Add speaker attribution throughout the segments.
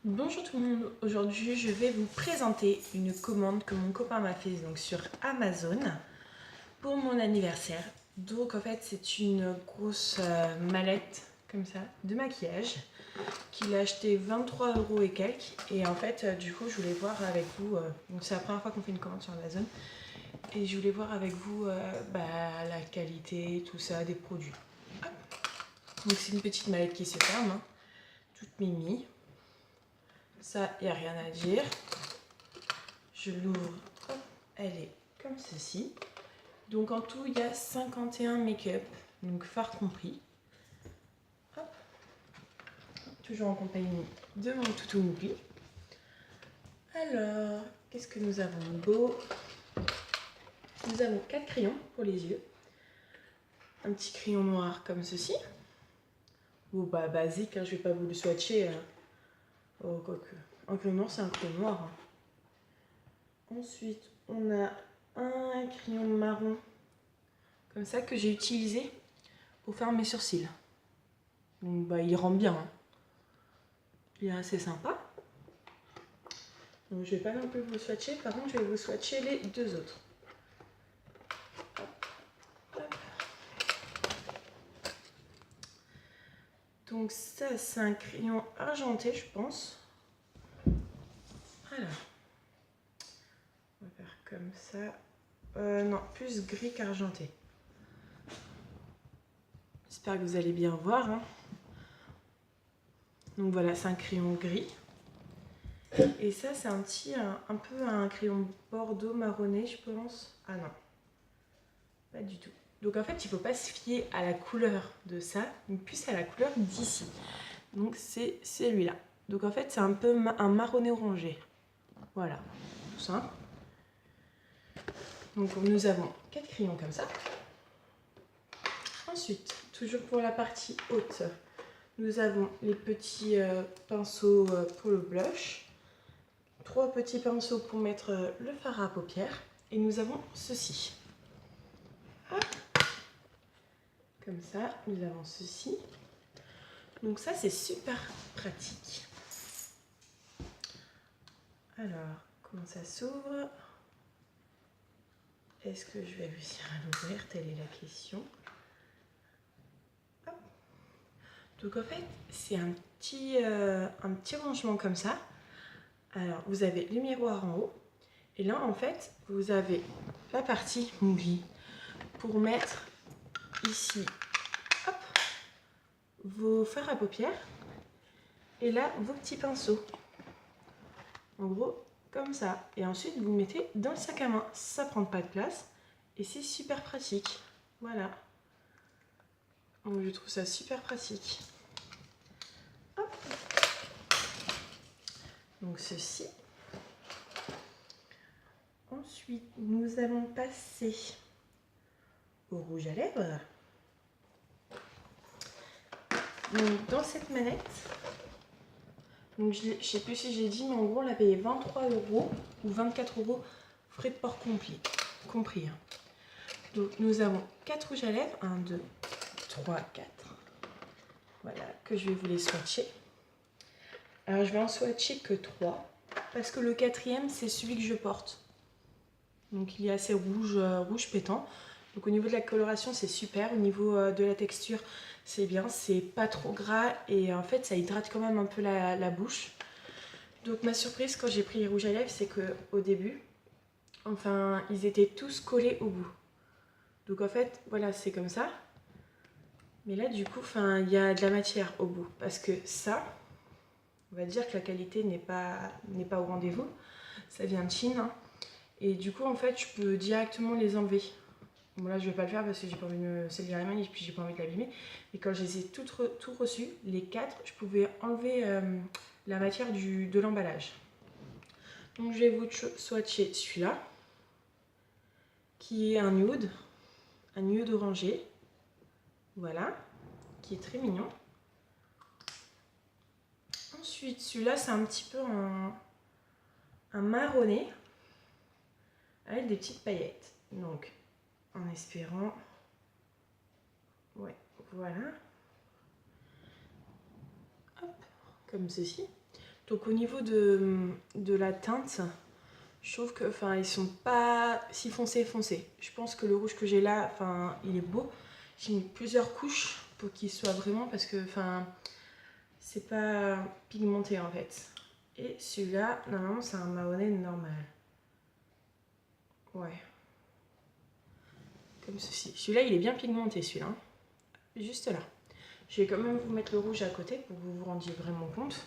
Speaker 1: Bonjour tout le monde, aujourd'hui je vais vous présenter une commande que mon copain m'a fait donc sur Amazon pour mon anniversaire. Donc en fait c'est une grosse mallette comme ça de maquillage qu'il a acheté 23 € et quelques, et en fait du coup je voulais voir avec vous, donc c'est la première fois qu'on fait une commande sur Amazon et je voulais voir avec vous la qualité, tout ça des produits. Hop. Donc c'est une petite mallette qui se ferme, hein, toute mimi. Ça, il n'y a rien à dire. Je l'ouvre, hop, elle est comme ceci. Donc en tout, il y a 51 make-up, donc fard compris. Hop. Toujours en compagnie de mon toutou Mougli. Alors, qu'est-ce que nous avons de beau? Nous avons 4 crayons pour les yeux. Un petit crayon noir comme ceci. Ou bah basique, hein, je ne vais pas vous le swatcher. Oh, quoique. Un crayon noir, c'est un crayon noir. Hein. Ensuite, on a un crayon marron comme ça que j'ai utilisé pour faire mes sourcils. Donc bah il rend bien. Hein. Il est assez sympa. Donc je vais pas non plus vous le swatcher, par contre je vais vous swatcher les deux autres. Hop, hop. Donc ça c'est un crayon argenté je pense. Alors, on va faire comme ça. Non, plus gris qu'argenté. J'espère que vous allez bien voir. Hein. Donc voilà, c'est un crayon gris. Et ça, c'est un peu un crayon bordeaux marronné, je pense. Ah non, pas du tout. Donc en fait, il ne faut pas se fier à la couleur de ça, mais plus à la couleur d'ici. Donc c'est celui-là. Donc en fait, c'est un peu un marronné orangé. Voilà, tout simple. Donc nous avons 4 crayons comme ça. Ensuite, toujours pour la partie haute, nous avons les petits pinceaux pour le blush. 3 petits pinceaux pour mettre le fard à paupières. Et nous avons ceci. Hop. Comme ça, nous avons ceci. Donc ça, c'est super pratique. Alors, comment ça s'ouvre? Est-ce que je vais réussir à l'ouvrir? Telle est la question. Hop. Donc en fait, c'est un petit rangement comme ça. Alors, vous avez le miroir en haut. Et là, en fait, vous avez la partie Mougli pour mettre ici, hop, vos fards à paupières. Et là, vos petits pinceaux. En gros, comme ça. Et ensuite, vous mettez dans le sac à main. Ça prend pas de place. Et c'est super pratique. Voilà. Donc, je trouve ça super pratique. Hop. Donc, ceci. Ensuite, nous allons passer au rouge à lèvres. Donc, dans cette manette, donc je ne sais plus si j'ai dit, mais en gros, on l'a payé 23 € ou 24 € frais de port compris. Hein. Donc, nous avons 4 rouges à lèvres. 1, 2, 3, 4. Voilà, que je vais vous les swatcher. Alors, je vais en swatcher que 3, parce que le 4e, c'est celui que je porte. Donc, il est assez rouge, rouge pétant. Donc, au niveau de la coloration, c'est super. Au niveau de la texture, c'est bien. C'est pas trop gras et en fait, ça hydrate quand même un peu la bouche. Donc, ma surprise quand j'ai pris les rouges à lèvres, c'est qu'au début, enfin, ils étaient tous collés au bout. Donc, en fait, voilà, c'est comme ça. Mais là, du coup, il y a de la matière au bout. Parce que ça, on va dire que la qualité n'est pas au rendez-vous. Ça vient de Chine. Hein. Et du coup, en fait, je peux directement les enlever. Bon, là, je vais pas le faire parce que j'ai pas envie de me salir les mains et puis j'ai pas envie de l'abîmer. Et quand je les ai tout reçus, les 4, je pouvais enlever la matière de l'emballage. Donc, je vais vous swatcher celui-là, qui est un nude orangé. Voilà, qui est très mignon. Ensuite, celui-là, c'est un petit peu un marronné avec des petites paillettes. Donc, en espérant... Ouais, voilà. Hop, comme ceci. Donc au niveau de la teinte, je trouve que ils sont pas si foncés. Je pense que le rouge que j'ai là, il est beau. J'ai mis plusieurs couches pour qu'il soit vraiment, parce que c'est pas pigmenté en fait. Et celui-là, normalement c'est un marronné normal. Ouais. Comme ceci. Celui-là il est bien pigmenté, celui-là. Juste là. Je vais quand même vous mettre le rouge à côté pour que vous vous rendiez vraiment compte.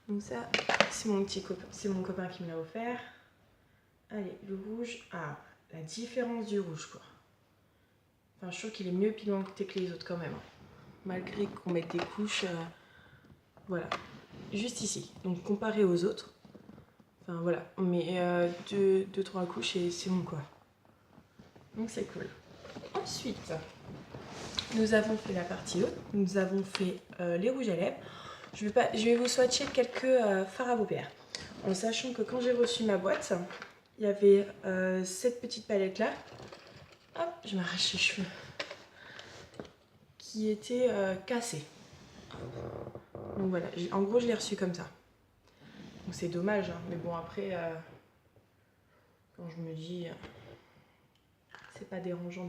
Speaker 1: Donc ça, c'est mon petit copain, c'est mon copain qui me l'a offert. Allez, le rouge, la différence du rouge quoi. Je trouve qu'il est mieux pigmenté que les autres quand même. Malgré qu'on mette des couches, voilà. Juste ici, donc comparé aux autres. Voilà, on met 2-3 couches et c'est bon quoi. Donc c'est cool. Ensuite, nous avons fait la partie haute, nous avons fait les rouges à lèvres. Je vais vous swatcher quelques fards à paupières. En sachant que quand j'ai reçu ma boîte, il y avait cette petite palette là. Hop, je m'arrache les cheveux. Qui était cassée. Donc voilà, en gros je l'ai reçu comme ça. Donc c'est dommage, hein, mais bon après, quand je me dis, c'est pas dérangeant.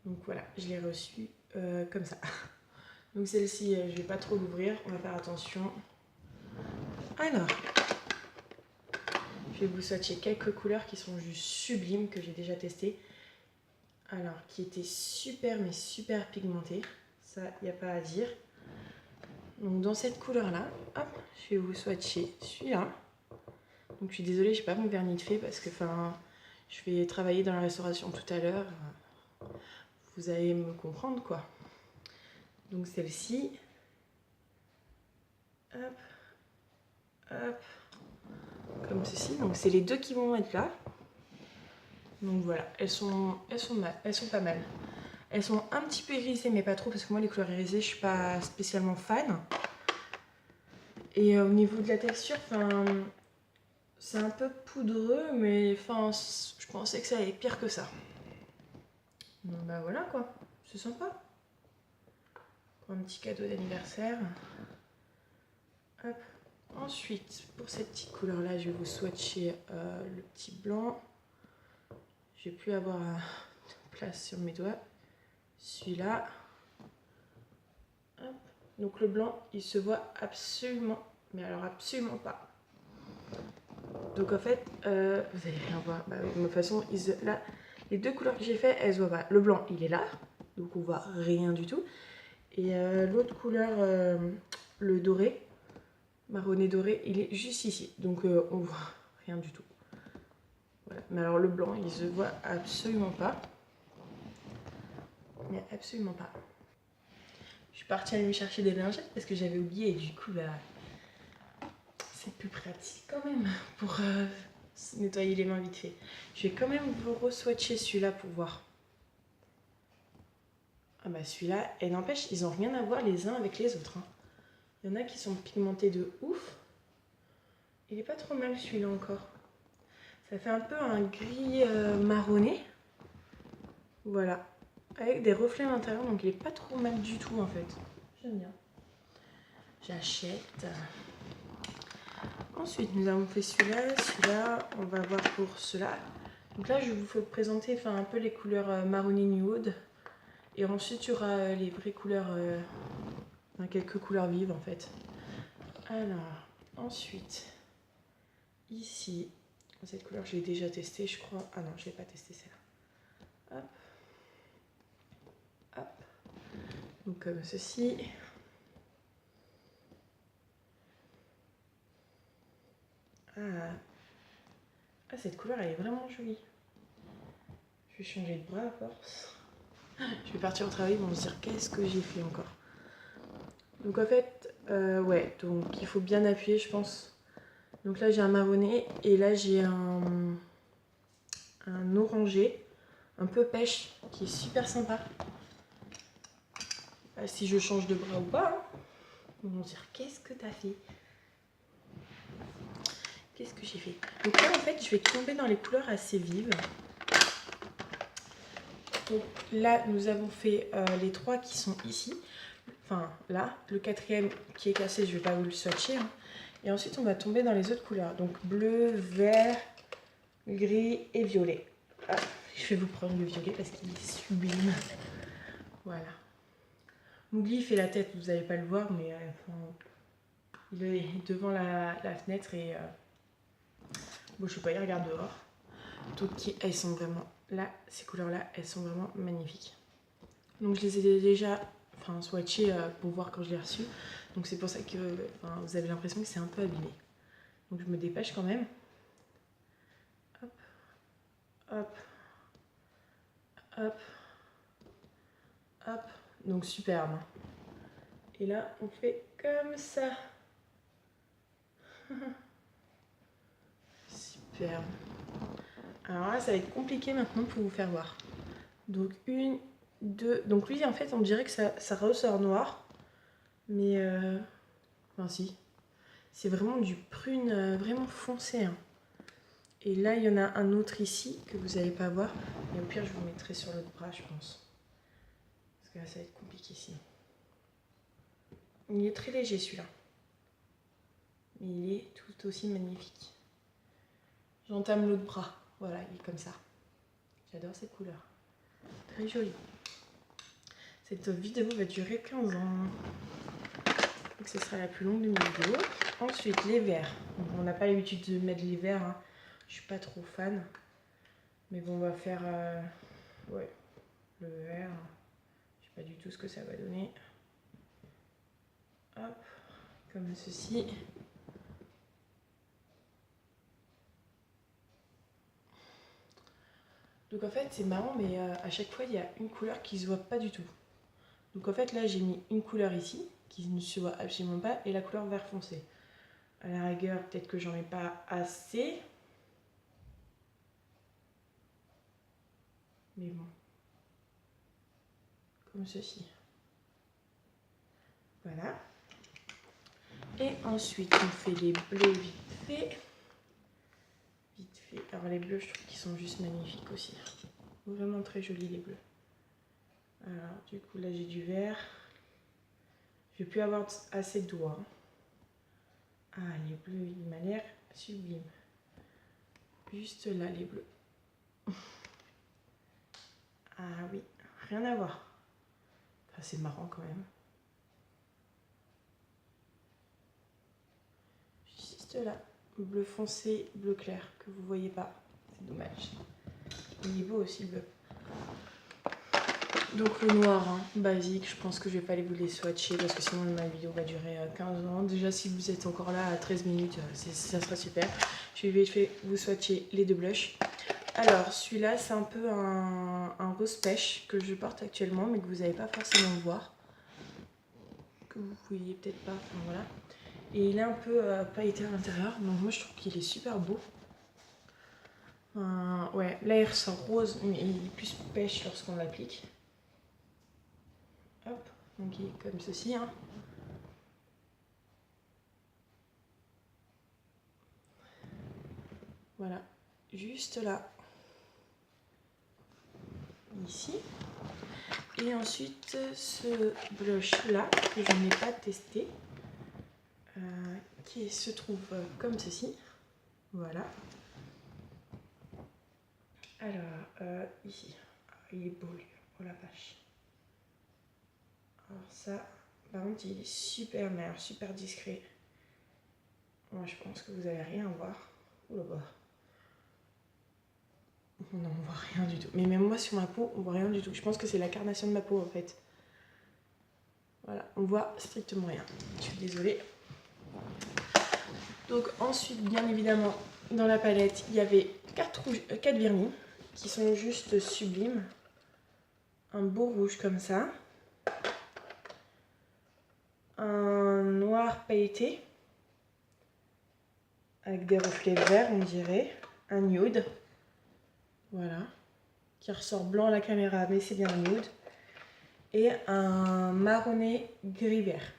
Speaker 1: Donc voilà, je l'ai reçu comme ça. Donc celle-ci, je vais pas trop l'ouvrir, on va faire attention. Alors, je vais vous swatcher quelques couleurs qui sont juste sublimes, que j'ai déjà testées. Alors, qui étaient super, mais super pigmentées. Ça, il n'y a pas à dire. Donc dans cette couleur-là, hop, je vais vous swatcher celui-là. Donc je suis désolée, j'ai pas mon vernis de fée parce que je vais travailler dans la restauration tout à l'heure. Vous allez me comprendre quoi. Donc celle-ci. Hop. Hop. Comme ceci. Donc c'est les deux qui vont être là. Donc voilà, elles sont pas mal. Elles sont un petit peu irisées mais pas trop parce que moi les couleurs irisées je suis pas spécialement fan. Et au niveau de la texture, c'est un peu poudreux mais je pensais que ça allait être pire que ça. Donc bah voilà quoi, c'est sympa. Pour un petit cadeau d'anniversaire. Hop. Ensuite, pour cette petite couleur là, je vais vous swatcher le petit blanc. Je vais plus avoir de place sur mes doigts. Celui-là. Donc le blanc, il se voit absolument, mais alors absolument pas. Donc en fait, vous allez rien voir. Bah, de toute façon, là, les deux couleurs que j'ai fait, elles se voient pas. Le blanc, il est là, donc on voit rien du tout. Et l'autre couleur, le doré, marronné doré, il est juste ici. Donc on voit rien du tout. Voilà. Mais alors le blanc, il se voit absolument pas. Mais absolument pas. Je suis partie aller me chercher des lingettes parce que j'avais oublié et du coup, c'est plus pratique quand même pour nettoyer les mains vite fait. Je vais quand même vous re-swatcher celui-là pour voir. Ah bah celui-là, et n'empêche, ils n'ont rien à voir les uns avec les autres. Hein. Il y en a qui sont pigmentés de ouf. Il est pas trop mal celui-là encore. Ça fait un peu un gris marronné. Voilà. Avec des reflets à l'intérieur, donc il est pas trop mal du tout en fait. J'aime bien. J'achète. Ensuite, nous avons fait celui-là. Celui-là, on va voir pour cela. Donc là, je vais vous présenter un peu les couleurs marronné nude. Et ensuite, il y aura les vraies couleurs, quelques couleurs vives en fait. Alors, ensuite, ici, cette couleur, je l'ai déjà testée, je crois. Ah non, je ne l'ai pas testée celle-là. Hop. Hop. Donc comme ceci. Ah, cette couleur, elle est vraiment jolie. Je vais changer de bras à force. Je vais partir au travail, ils vont se dire qu'est-ce que j'ai fait encore. Donc en fait, ouais, donc il faut bien appuyer, je pense. Donc là, j'ai un marronné et là, j'ai un orangé, un peu pêche, qui est super sympa. Si je change de bras ou pas, hein. Ils vont se dire qu'est-ce que t'as fait? Qu'est-ce que j'ai fait? Donc là, en fait, je vais tomber dans les couleurs assez vives. Donc là, nous avons fait les 3 qui sont ici. Enfin, là, le 4e qui est cassé, je ne vais pas vous le swatcher. Hein. Et ensuite, on va tomber dans les autres couleurs. Donc bleu, vert, gris et violet. Ah, je vais vous prendre le violet parce qu'il est sublime. Voilà. Mowgli fait la tête, vous n'allez pas le voir, mais il est devant la fenêtre et bon, je sais pas, il regarde dehors. Donc elles sont vraiment là, ces couleurs-là, elles sont vraiment magnifiques. Donc je les ai déjà swatchées pour voir quand je l'ai reçu. Donc c'est pour ça que vous avez l'impression que c'est un peu abîmé. Donc je me dépêche quand même. Hop, hop, hop, hop. Donc superbe. Et là, on fait comme ça. Superbe. Alors là, ça va être compliqué maintenant pour vous faire voir. Donc une, deux... Donc lui, en fait, on dirait que ça ressort noir. Mais... Enfin si. C'est vraiment du prune vraiment foncé. Hein. Et là, il y en a un autre ici que vous n'allez pas voir. Et au pire, je vous mettrai sur l'autre bras, je pense. Parce que là, ça va être compliqué ici. Il est très léger celui-là. Mais il est tout aussi magnifique. J'entame l'autre bras. Voilà, il est comme ça. J'adore cette couleur. Très jolie. Cette vidéo va durer 15 ans. Donc ce sera la plus longue de mes vidéos. Ensuite, les verts. On n'a pas l'habitude de mettre les verts. Hein. Je suis pas trop fan. Mais bon, on va faire ouais, le vert. Je sais pas du tout ce que ça va donner. Hop, comme ceci. Donc en fait, c'est marrant, mais à chaque fois, il y a une couleur qui se voit pas du tout. Donc en fait, là, j'ai mis une couleur ici, qui ne se voit absolument pas, et la couleur vert foncé. À la rigueur, peut-être que j'en ai pas assez. Mais bon. Comme ceci. Voilà. Et ensuite, on fait les bleus vite fait. Vite fait. Alors les bleus, je trouve qu'ils sont juste magnifiques aussi. Vraiment très jolis les bleus. Alors du coup, là, j'ai du vert. Je vais plus avoir assez de doigts. Ah, les bleus, il m'a l'air sublime. Juste là, les bleus. Ah oui, rien à voir. Enfin, c'est marrant quand même. Juste là, bleu foncé, bleu clair, que vous voyez pas. C'est dommage. Il est beau aussi le bleu. Donc le noir, hein, basique, je pense que je vais pas aller vous les swatcher parce que sinon ma vidéo va durer 15 ans. Déjà si vous êtes encore là à 13 minutes, ça sera super. Je vais vous swatcher les deux blushs. Alors celui-là c'est un peu un rose pêche que je porte actuellement mais que vous n'allez pas forcément voir. Que vous voyez peut-être pas, enfin voilà. Et il est un peu pailleté à l'intérieur, donc moi je trouve qu'il est super beau. Ouais, là il ressort rose mais il est plus pêche lorsqu'on l'applique. Hop, donc il est comme ceci. Hein. Voilà, juste là. Ici. Et ensuite, ce blush là, que je n'ai pas testé, qui se trouve comme ceci. Voilà. Alors, ici. Il est beau lui, oh la vache. Alors ça, par contre, il est super, mais alors super discret. Moi, je pense que vous n'allez rien voir. Oula, bah. Non, on voit rien du tout. Mais même moi, sur ma peau, on voit rien du tout. Je pense que c'est la carnation de ma peau, en fait. Voilà, on voit strictement rien. Je suis désolée. Donc ensuite, bien évidemment, dans la palette, il y avait 4 vernis qui sont juste sublimes. Un beau rouge comme ça. Un noir pailleté. Avec des reflets verts, on dirait. Un nude. Voilà. Qui ressort blanc à la caméra, mais c'est bien un nude. Et un marronné gris-vert.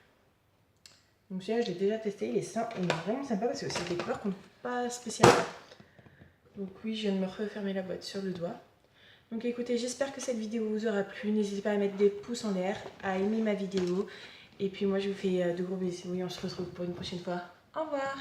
Speaker 1: Donc celui-là, je l'ai déjà testé. Il est vraiment sympa parce que c'est des couleurs qu'on ne trouve pas spécialement. Donc oui, je viens de me refermer la boîte sur le doigt. Donc écoutez, j'espère que cette vidéo vous aura plu. N'hésitez pas à mettre des pouces en l'air, à aimer ma vidéo. Et puis moi je vous fais de gros bisous et on se retrouve pour une prochaine fois. Au revoir.